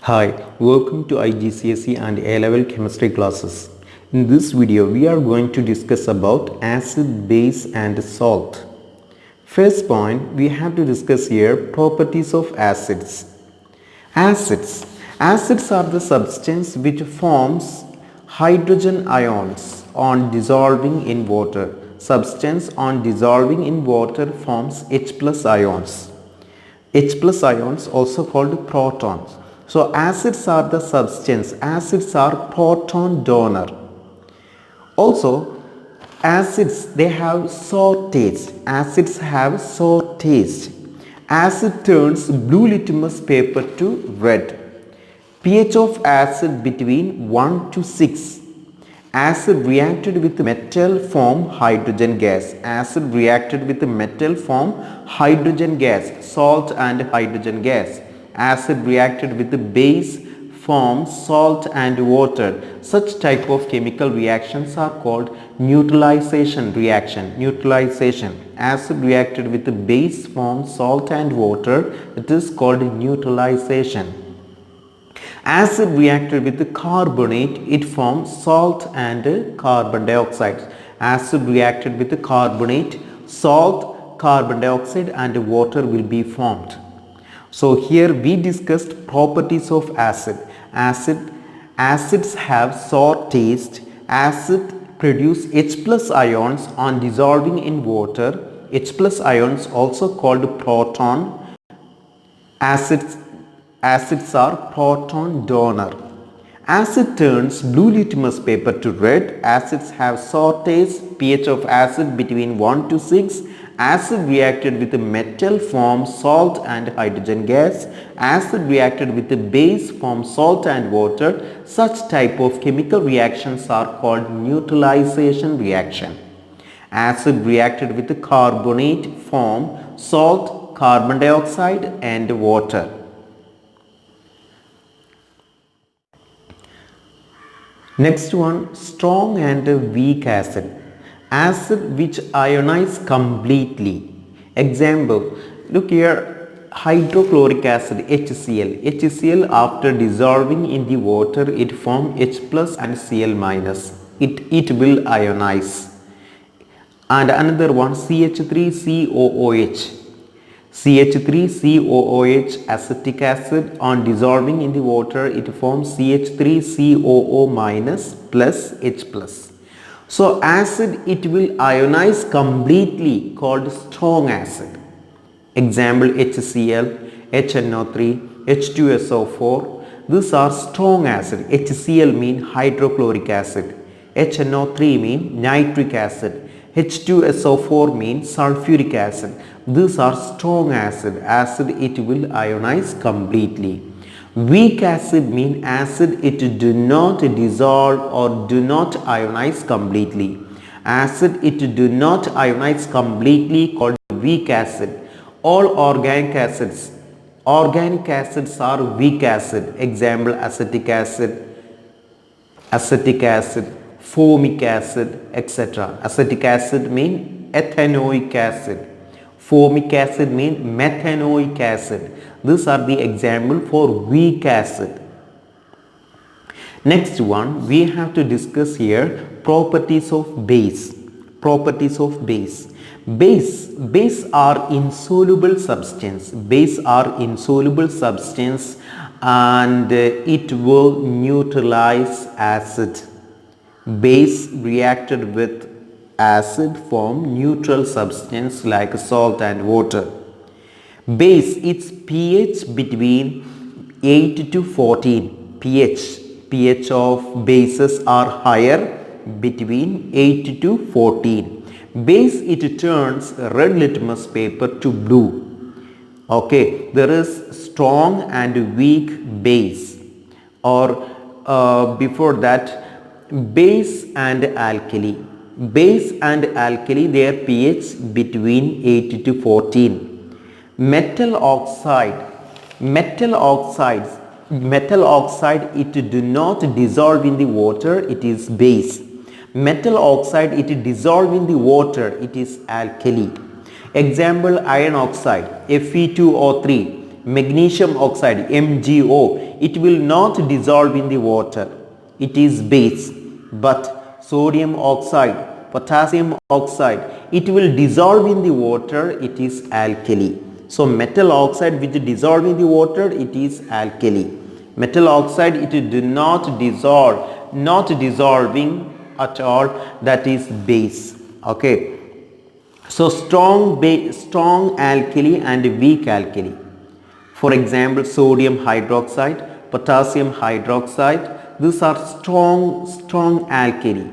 Hi, welcome to Igcse and A-level chemistry classes. In this video, we are going to discuss about acid, base and salt. First point, we have to discuss here properties of acids. Acids. Acids are the substance which forms hydrogen ions on dissolving in water. Substance on dissolving in water forms H plus ions. H plus ions also called protons. So acids are the substance. Acids are proton donor. Also acids, they have sour taste. Acids have sour taste. Acid turns blue litmus paper to red. pH of acid between 1 to 6. Acid reacted with metal form hydrogen gas. Acid reacted with metal form hydrogen gas, salt and hydrogen gas. Acid reacted with the base form salt and water. Such type of chemical reactions are called neutralization reaction. Neutralization. Acid reacted with the base form salt and water. It is called neutralization. Acid reacted with the carbonate, it forms salt and carbon dioxide. Acid reacted with the carbonate, salt, carbon dioxide and water will be formed. So here we discussed properties of acid. Acids have sour taste. Acid produce H plus ions on dissolving in water. H plus ions also called proton. Acids are proton donor. Acid turns blue litmus paper to red. Acids have sour taste. pH of acid between 1 to 6. Acid reacted with the metal form salt and hydrogen gas. Acid reacted with the base form salt and water. Such type of chemical reactions are called neutralization reaction. Acid reacted with the carbonate form salt, carbon dioxide and water. Next one, strong and weak acid. Acid which ionize completely. Example, look here, hydrochloric acid HCl. HCl after dissolving in the water it forms H plus and Cl minus. It will ionize. And another one, CH3COOH. CH3COOH acetic acid on dissolving in the water it forms CH3COO minus plus H plus. So acid it will ionize completely called strong acid. Example HCl, HNO3, H2SO4. These are strong acid. HCl mean hydrochloric acid. HNO3 mean nitric acid. H2SO4 means sulfuric acid. These are strong acid. Acid it will ionize completely. Weak acid mean acid it do not dissolve or do not ionize completely. Acid it do not ionize completely called weak acid. All organic acids are weak acid. Example acetic acid, formic acid, etc. Acetic acid mean ethanoic acid. Formic acid mean methanoic acid. These are the example for weak acid. Next one, we have to discuss here properties of base. Properties of base. Base are insoluble substance. Base are insoluble substance and it will neutralize acid. Base reacted with acid form neutral substance like salt and water. Base, its pH between 8 to 14. pH of bases are higher between 8 to 14. Base it turns red litmus paper to blue. Okay, there is strong and weak base, or before that base and alkali. Base and alkali, their pH between 8 to 14. Metal oxide it do not dissolve in the water, it is base. Metal oxide it dissolve in the water, it is alkali. Example iron oxide Fe2O3, magnesium oxide MgO it will not dissolve in the water. It is base. But sodium oxide, potassium oxide, it will dissolve in the water. It is alkali. So metal oxide which dissolve in the water, it is alkali. Metal oxide, it do not dissolve, not dissolving at all, that is base. Okay. So strong alkali and weak alkali. For example, sodium hydroxide, potassium hydroxide, these are strong alkali.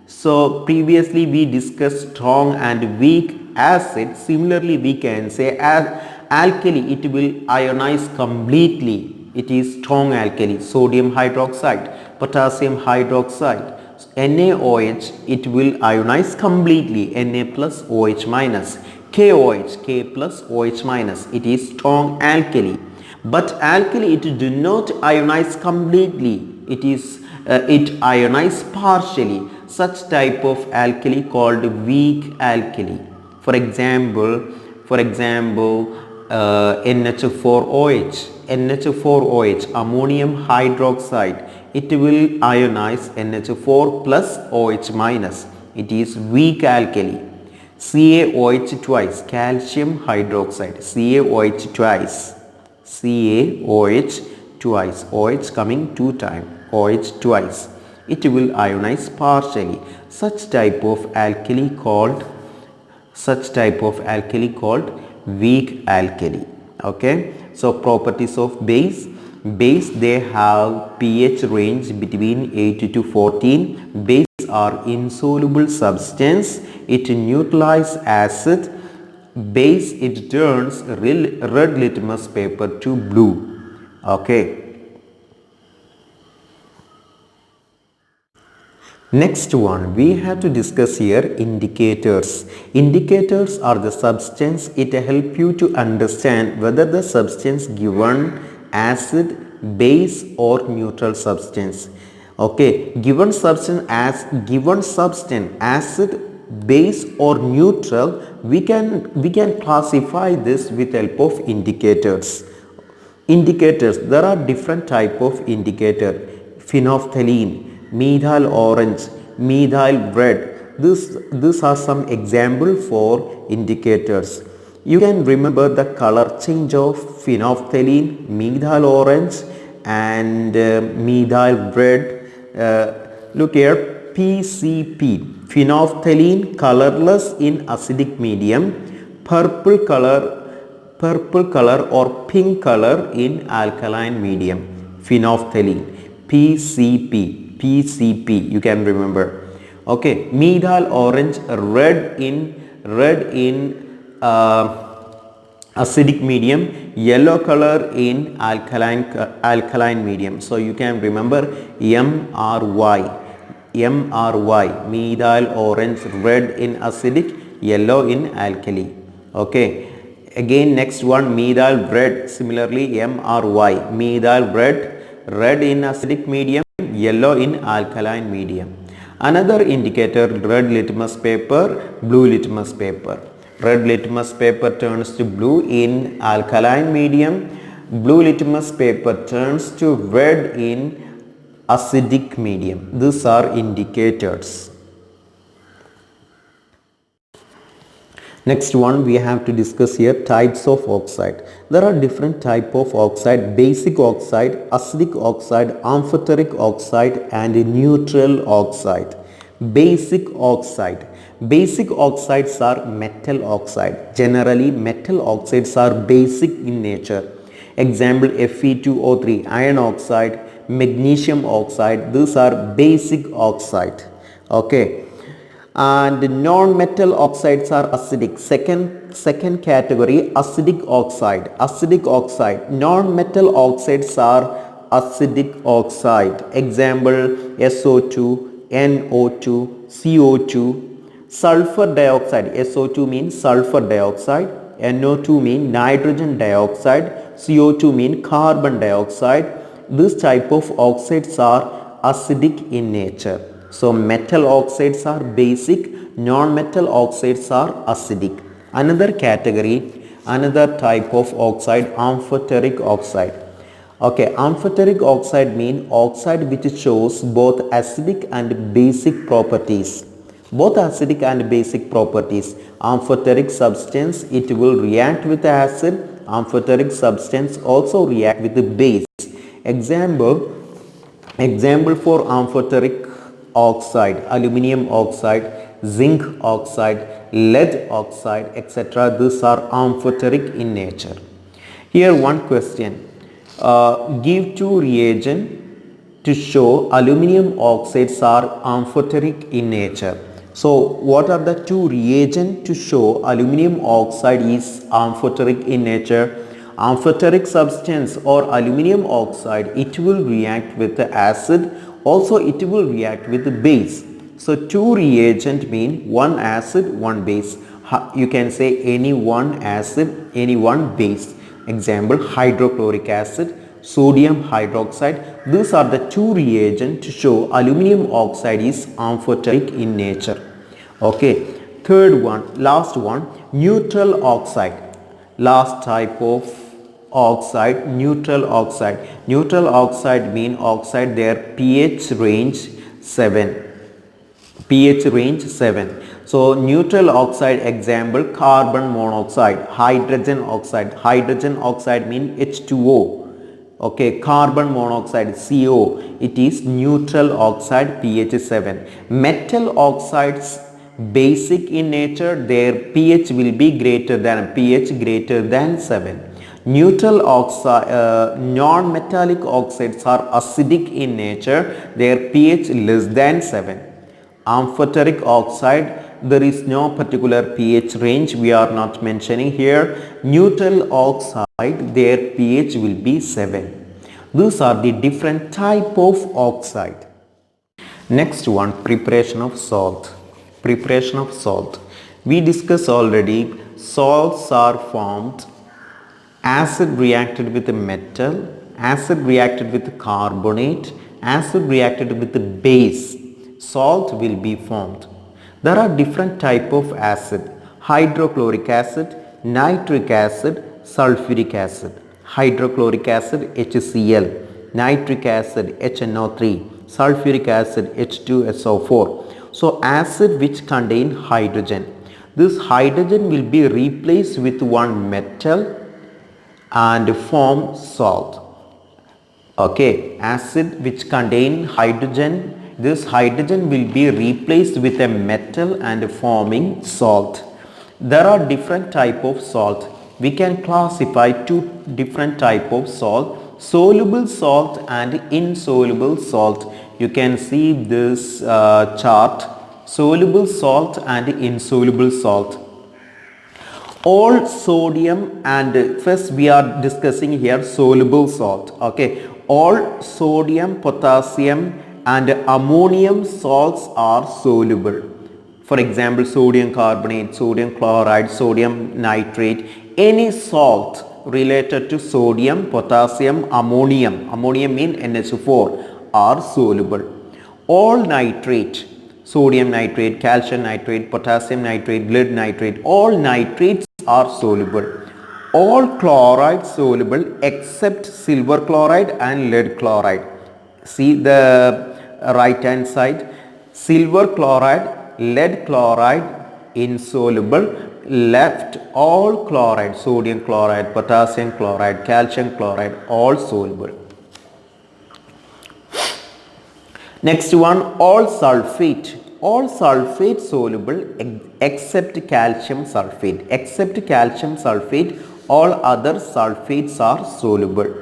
So previously we discussed strong and weak acid. Similarly, we can say as alkali, it will ionize completely. It is strong alkali. Sodium hydroxide, potassium hydroxide, NaOH, it will ionize completely. Na plus OH minus. KOH, K plus OH minus, it is strong alkali. But alkali, it do not ionize completely. It ionize partially. Such type of alkali called weak alkali. For example, NH4OH, ammonium hydroxide, it will ionize NH4 plus OH minus. It is weak alkali. CaOH twice, calcium hydroxide, CaOH twice, OH coming 2 times, OH twice, it will ionize partially. Such type of alkali called weak alkali. Okay. So properties of base, they have pH range between 8 to 14. Base are insoluble substance. It neutralizes acid. Base, it turns red litmus paper to blue. Okay. Next one, we have to discuss here indicators. Indicators are the substance. It help you to understand whether the substance given acid, base or neutral substance. Okay, given substance acid, base or neutral, we can classify this with help of indicators. Indicators, there are different type of indicator. Phenolphthalein, methyl orange, methyl red. These are some example for indicators. You can remember the color change of phenolphthalein, methyl orange and methyl red. Look here, PCP, phenolphthalein, colorless in acidic medium, purple color or pink color in alkaline medium. Phenolphthalein, PCP, you can remember. Okay, methyl orange, red in acidic medium, yellow color in alkaline medium. So you can remember MRY, methyl orange, red in acidic, yellow in alkali. Okay. Again, next one, methyl red. Similarly, MRY, methyl red in acidic medium, yellow in alkaline medium. Another indicator, red litmus paper, blue litmus paper. Red litmus paper turns to blue in alkaline medium. Blue litmus paper turns to red in acidic medium. These are indicators. Next one, we have to discuss here types of oxide. There are different type of oxide: basic oxide, acidic oxide, amphoteric oxide and neutral oxide. Basic oxide. Basic oxides are metal oxide. Generally, metal oxides are basic in nature. Example, Fe2O3, iron oxide, magnesium oxide. These are basic oxide. Okay. And non-metal oxides are acidic. Second category, acidic oxide. Non-metal oxides are acidic oxide. Example, SO2, NO2, CO2. Sulfur dioxide, SO2 means sulfur dioxide, NO2 means nitrogen dioxide, CO2 means carbon dioxide. This type of oxides are acidic in nature. So metal oxides are basic, non-metal oxides are acidic. Another category, another type of oxide, amphoteric oxide. Okay, amphoteric oxide mean oxide which shows both acidic and basic properties. Both acidic and basic properties. Amphoteric substance, it will react with acid. Amphoteric substance also react with the base. Example for amphoteric oxide, aluminium oxide, zinc oxide, lead oxide, etc. These are amphoteric in nature. Here one question. Give two reagents to show aluminium oxides are amphoteric in nature. So what are the two reagents to show aluminium oxide is amphoteric in nature? Amphoteric substance or aluminium oxide, it will react with the acid, also it will react with the base. So two reagent mean one acid, one base. You can say any one acid, any one base. Example, hydrochloric acid, sodium hydroxide. These are the two reagents to show aluminium oxide is amphoteric in nature. Okay, third one, last one, neutral oxide. Last type of oxide, neutral oxide. Neutral oxide mean oxide their pH range 7. pH range 7. So neutral oxide example, carbon monoxide, hydrogen oxide. Hydrogen oxide mean H2O. Okay, carbon monoxide CO, it is neutral oxide pH 7. Metal oxides basic in nature, their pH will be greater than 7. Neutral oxide, non-metallic oxides are acidic in nature, their pH less than 7. Amphoteric oxide, there is no particular pH range, we are not mentioning here. Neutral oxide, their pH will be 7. These are the different type of oxide. Next one, preparation of salt. Preparation of salt. We discussed already, salts are formed. Acid reacted with the metal, acid reacted with the carbonate, acid reacted with the base. Salt will be formed. There are different type of acid. Hydrochloric acid, nitric acid, sulfuric acid. Hydrochloric acid HCl, nitric acid HNO3, sulfuric acid H2SO4. So acid which contain hydrogen. This hydrogen will be replaced with one metal and form salt. Okay, acid which contain hydrogen, this hydrogen will be replaced with a metal and forming salt. There are different type of salt. We can classify two different type of salt, soluble salt and insoluble salt. You can see this chart, soluble salt and insoluble salt. All sodium and first we are discussing here soluble salt. Okay, all sodium, potassium and ammonium salts are soluble. For example, sodium carbonate, sodium chloride, sodium nitrate, any salt related to sodium, potassium, ammonium mean NH4 are soluble. All nitrate, sodium nitrate, calcium nitrate, potassium nitrate, lead nitrate, all nitrates are soluble. All chlorides soluble except silver chloride and lead chloride. See the right hand side, silver chloride, lead chloride insoluble, left all chloride, sodium chloride, potassium chloride, calcium chloride all soluble. Next one, all sulfate soluble except calcium sulfate, all other sulfates are soluble.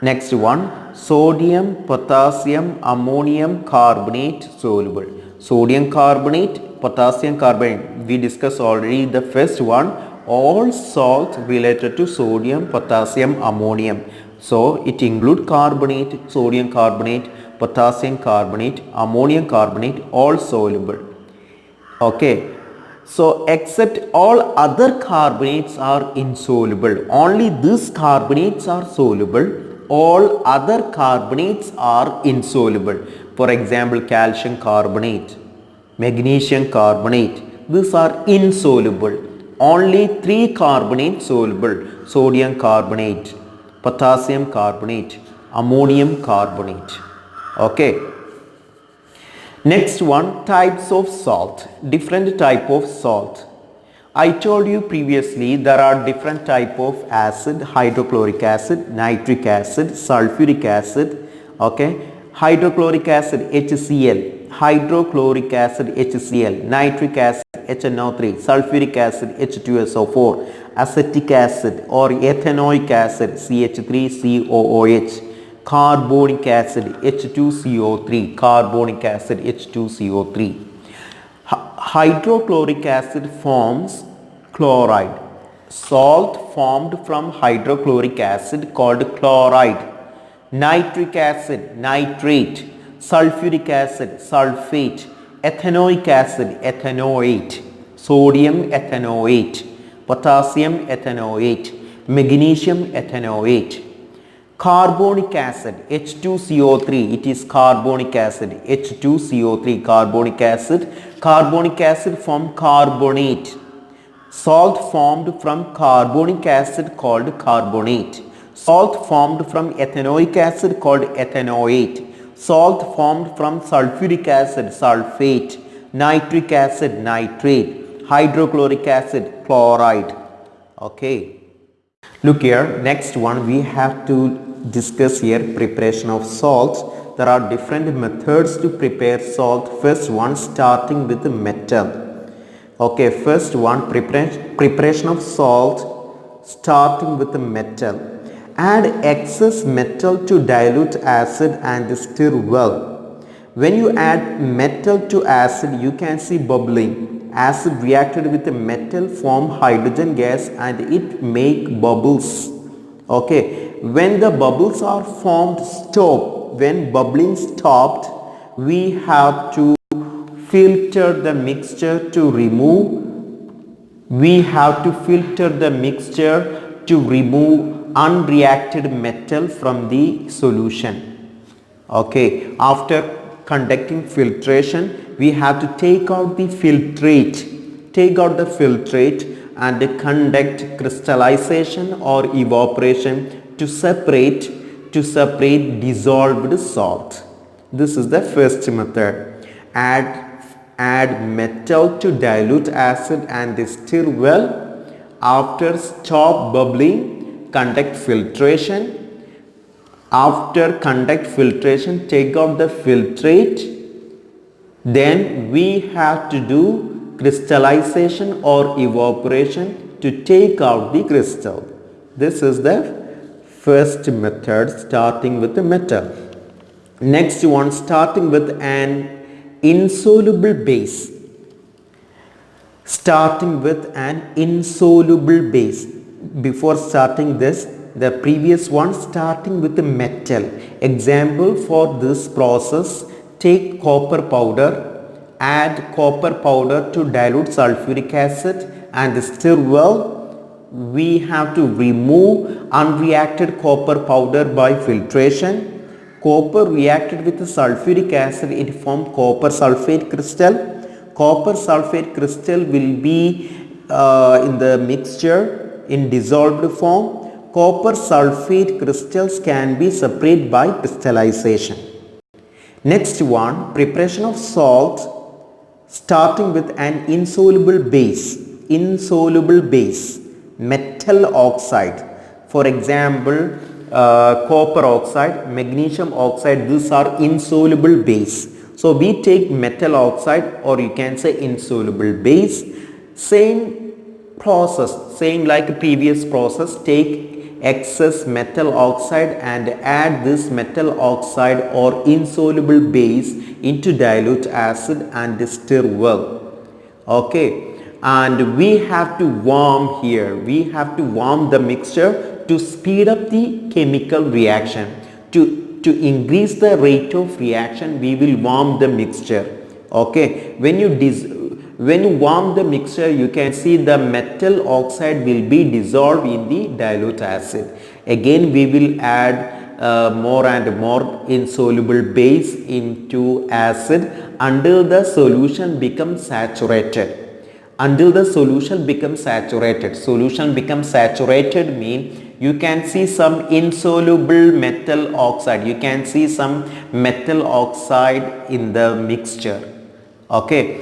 Next one, sodium, potassium, ammonium carbonate soluble. Sodium carbonate, potassium carbonate, we discussed already the first one, all salt related to sodium, potassium, ammonium. So it include carbonate, sodium carbonate, potassium carbonate, ammonium carbonate, all soluble. Okay, so except all other carbonates are insoluble. Only these carbonates are soluble. All other carbonates are insoluble. For example, calcium carbonate, magnesium carbonate, these are insoluble. Only 3 carbonates soluble: sodium carbonate, potassium carbonate, ammonium carbonate. Okay. Next one, types of salt, different type of salt. I told you previously there are different type of acid, hydrochloric acid, nitric acid, sulfuric acid, okay. Hydrochloric acid HCl, hydrochloric acid HCl, nitric acid HNO3, sulfuric acid H2SO4, acetic acid or ethanoic acid CH3COOH, carbonic acid H2CO3, carbonic acid H2CO3. Hydrochloric acid forms chloride. Salt formed from hydrochloric acid called chloride. Nitric acid, nitrate. Sulfuric acid, sulfate. Ethanoic acid, ethanoate. Sodium ethanoate. Potassium ethanoate. Magnesium ethanoate. Carbonic acid H2CO3, it is carbonic acid H2CO3, carbonic acid from carbonate. Salt formed from carbonic acid called carbonate. Salt formed from ethanoic acid called ethanoate. Salt formed from sulfuric acid sulfate. Nitric acid nitrate. Hydrochloric acid chloride. Okay. Look here, next one we have to discuss here preparation of salts. There are different methods to prepare salt. First one, starting with the metal. Okay, first one, preparation of salt starting with the metal. Add excess metal to dilute acid and stir well. When you add metal to acid, you can see bubbling. Acid reacted with the metal form hydrogen gas and it make bubbles. Okay, when the bubbles are formed, stop. When bubbling stopped, we have to filter the mixture to remove. We have to filter the mixture to remove unreacted metal from the solution. Okay, after conducting filtration, we have to take out the filtrate, and conduct crystallization or evaporation to separate dissolved salt. This is the first method. Add metal to dilute acid and stir well. After stop bubbling, conduct filtration. After conduct filtration, take out the filtrate. Then we have to do crystallization or evaporation to take out the crystal. This is the first method, starting with the metal. Next one, starting with an insoluble base. Starting with an insoluble base. Before starting this, the previous one, starting with the metal. Example for this process, take copper powder, add copper powder to dilute sulfuric acid and stir well. We have to remove unreacted copper powder by filtration. Copper reacted with the sulfuric acid, it formed copper sulfate crystal. Copper sulfate crystal will be in the mixture in dissolved form. Copper sulfate crystals can be separated by crystallization. Next one, preparation of salt starting with an insoluble base, metal oxide. For example, copper oxide, magnesium oxide, these are insoluble base. So we take metal oxide, or you can say insoluble base. Same process, same like previous process, take excess metal oxide and add this metal oxide or insoluble base into dilute acid and stir well. Okay, and we have to warm here. We have to warm the mixture to speed up the chemical reaction. To increase the rate of reaction, we will warm the mixture. Okay, when you warm the mixture, you can see the metal oxide will be dissolved in the dilute acid. Again, we will add more and more insoluble base into acid until the solution becomes saturated. Solution becomes saturated means you can see some insoluble metal oxide. You can see some metal oxide in the mixture. Okay.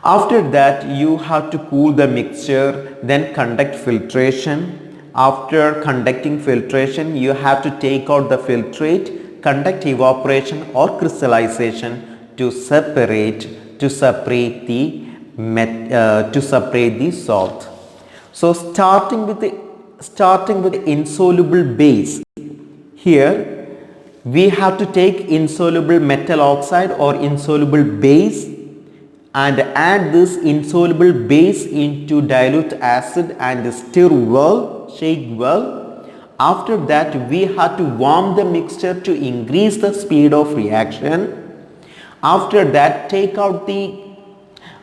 After that, you have to cool the mixture, then conduct filtration. After conducting filtration, you have to take out the filtrate, conduct evaporation or crystallization to separate the salt. So starting with the insoluble base, here we have to take insoluble metal oxide or insoluble base and add this insoluble base into dilute acid and stir well, shake well. After that, we have to warm the mixture to increase the speed of reaction. After that,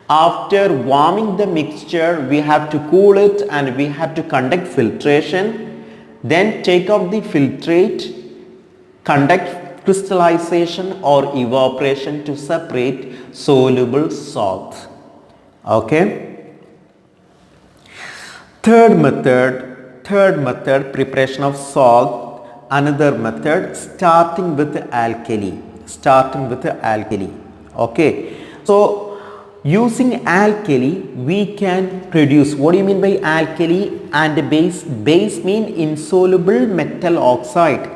after warming the mixture, we have to cool it and we have to conduct filtration. Then take out the filtrate, conduct crystallization or evaporation to separate soluble salt. Okay. Third method, preparation of salt. Another method, starting with alkali. Okay. So using alkali, we can produce, what do you mean by alkali and base? Base mean insoluble metal oxide.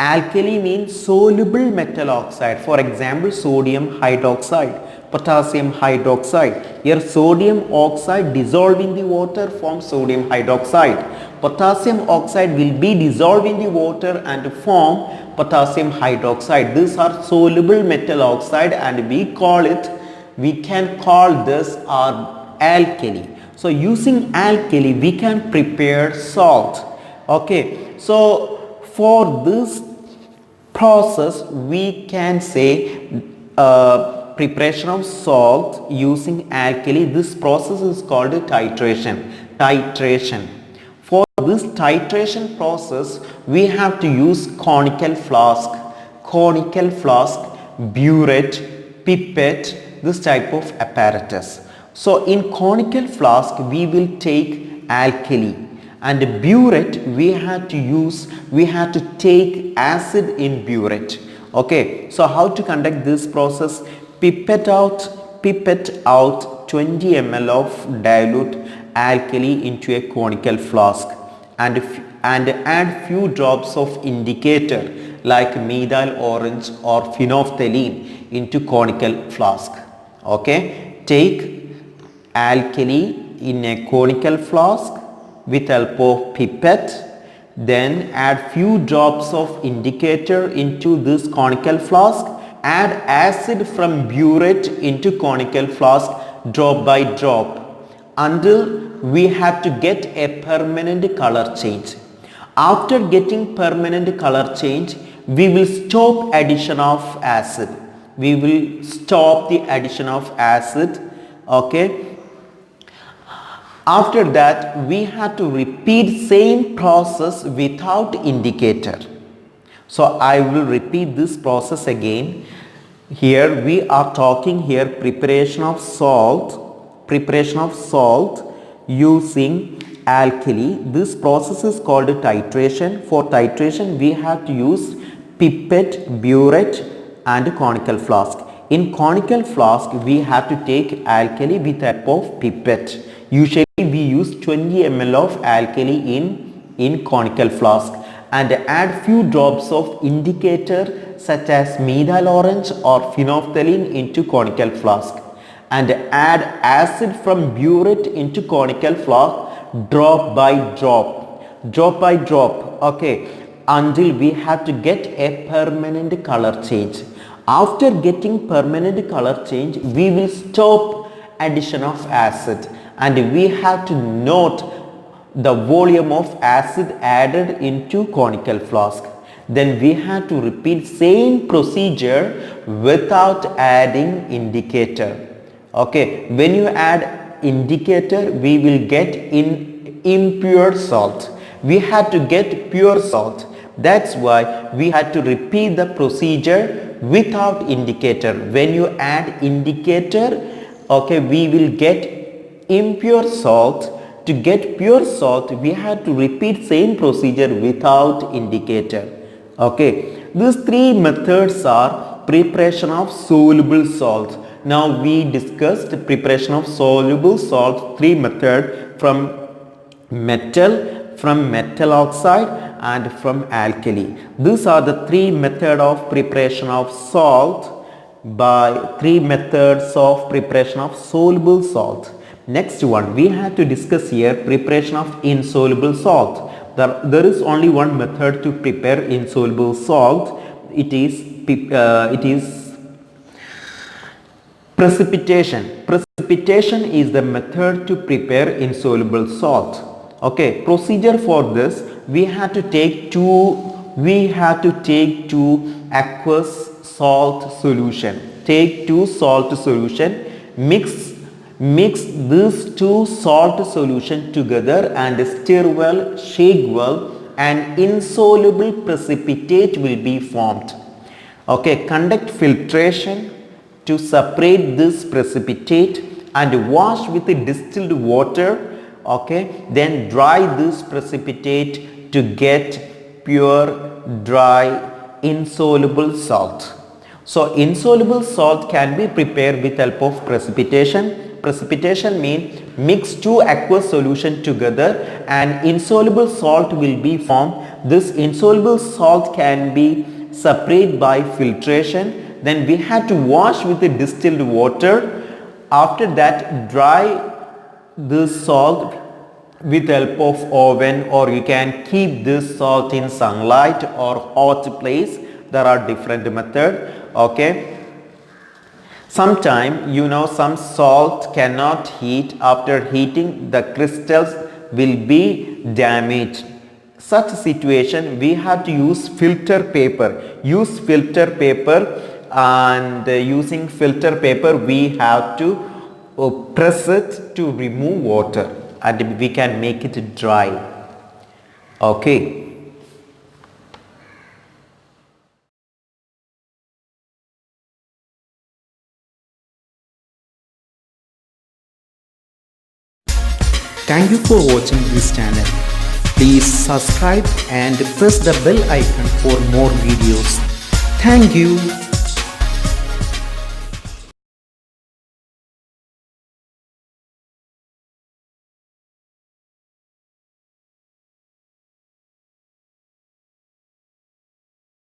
Alkali means soluble metal oxide. For example, sodium hydroxide, potassium hydroxide. Here sodium oxide dissolved in the water forms sodium hydroxide. Potassium oxide will be dissolved in the water and form potassium hydroxide. These are soluble metal oxide and we can call this our alkali. So using alkali, we can prepare salt. Okay. So for this process, we can say preparation of salt using alkali. This process is called titration. For this titration process, we have to use conical flask, burette, pipette, this type of apparatus. So in conical flask, we will take alkali, and burette we have to take acid in burette. Okay, so how to conduct this process? Pipette out 20 ml of dilute alkali into a conical flask and add few drops of indicator like methyl orange or phenolphthalein into conical flask. Okay, take alkali in a conical flask with help of pipette, then add few drops of indicator into this conical flask, add acid from burette into conical flask drop by drop until we have to get a permanent color change. After getting permanent color change, we will stop addition of acid. Okay. After that, we have to repeat same process without indicator. So I will repeat this process again. Here we are talking here preparation of salt using alkali. This process is called titration. For titration, we have to use pipette, burette and conical flask. In conical flask, we have to take alkali with help of pipette. Usually we use 20 ml of alkali in conical flask and add few drops of indicator such as methyl orange or phenolphthalein into conical flask and add acid from burette into conical flask drop by drop, okay, until we have to get a permanent color change. After getting permanent color change, we will stop addition of acid and we have to note the volume of acid added into conical flask. Then we have to repeat same procedure without adding indicator. Okay, when you add indicator, we will get impure salt. We had to get pure salt. That's why we had to repeat the procedure without indicator. When you add indicator, okay, we will get impure salt. To get pure salt, we have to repeat same procedure without indicator. Okay, these three methods are preparation of soluble salts. Now we discussed preparation of soluble salt, three method from metal oxide and from alkali. These are the three methods of preparation of salt by three methods of preparation of soluble salt. Next one we have to discuss here preparation of insoluble salt. There is only one method to prepare insoluble salt. It is precipitation. Precipitation is the method to prepare insoluble salt. Okay, procedure for this, we have to take two aqueous salt solution. Take two salt solution, mix these two salt solution together and stir well, shake well, and insoluble precipitate will be formed. Okay, conduct filtration to separate this precipitate and wash with the distilled water. Okay, then dry this precipitate to get pure dry insoluble salt. So insoluble salt can be prepared with help of precipitation. Precipitation means mix two aqueous solution together and insoluble salt will be formed. This insoluble salt can be separated by filtration. Then we have to wash with the distilled water. After that, dry this salt with help of oven, or you can keep this salt in sunlight or hot place. There are different methods. Okay, sometimes some salt cannot heat. After heating, the crystals will be damaged. Such situation we have to use filter paper. Use filter paper, and using filter paper we have to press it to remove water and we can make it dry. Okay. Thank you for watching this channel. Please subscribe and press the bell icon for more videos. Thank you.